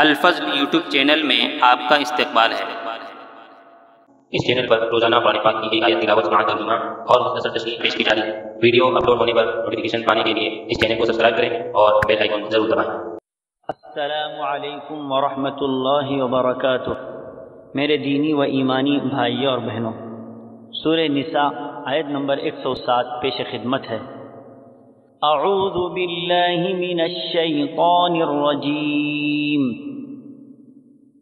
الفضل YouTube channel میں آپ کا استقبال ہے۔ اس چینل پر روزانہ قرآن پاک کی ایک آیت تلاوت مع ترجمہ اور مختصر تشریح پیش کی جا رہی ہے۔ ویڈیو اپلوڈ ہونے پر نوٹیفیکیشن پانے کے لیے اس چینل کو سبسکرائب کریں اور بیل آئیکن ضرور دبائیں۔ السلام علیکم ورحمۃ اللہ وبرکاتہ۔ میرے دینی و ایمانی بھائیوں اور بہنوں، سورہ نساء آیت نمبر 107 پیش خدمت ہے۔ اعوذ باللہ من الشیطان الرجیم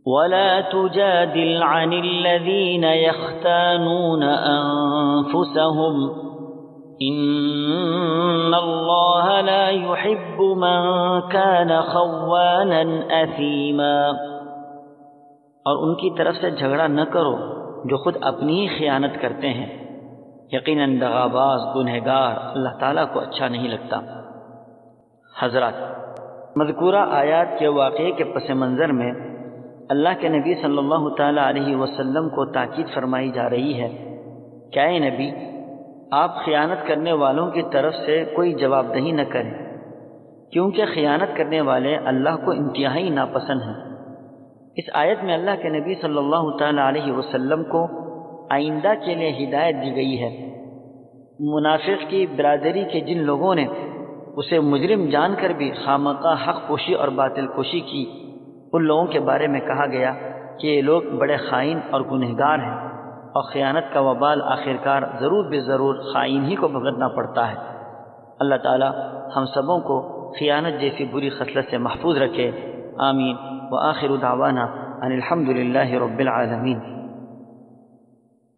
ولا تجادل عن الذین یختانون انفسهم ان اللہ لا يحب من كان خوانا اثیما۔ اور ان کی طرف سے جھگڑا نہ کرو جو خود اپنی ہی خیانت کرتے ہیں، یقیناً دغاباز گنہگار اللہ تعالیٰ کو اچھا نہیں لگتا۔ حضرات، مذکورہ آیات کے واقعے کے پس منظر میں اللہ کے نبی صلی اللہ تعالیٰ علیہ وسلم کو تاکید فرمائی جا رہی ہے کہ اے نبی، آپ خیانت کرنے والوں کی طرف سے کوئی جواب دہی نہ کریں، کیونکہ خیانت کرنے والے اللہ کو انتہائی ناپسند ہیں۔ اس آیت میں اللہ کے نبی صلی اللہ تعالیٰ علیہ وسلم کو آئندہ کے لیے ہدایت دی گئی ہے۔ منافق کی برادری کے جن لوگوں نے اسے مجرم جان کر بھی خامخواہ حق پوشی اور باطل کوشی کی، ان لوگوں کے بارے میں کہا گیا کہ یہ لوگ بڑے خائن اور گنہگار ہیں، اور خیانت کا وبال آخرکار ضرور بے ضرور خائن ہی کو بھگتنا پڑتا ہے۔ اللہ تعالی ہم سبوں کو خیانت جیسی بری خصلت سے محفوظ رکھے، آمین۔ وآخر دعوانا ان الحمد للہ رب العالمین۔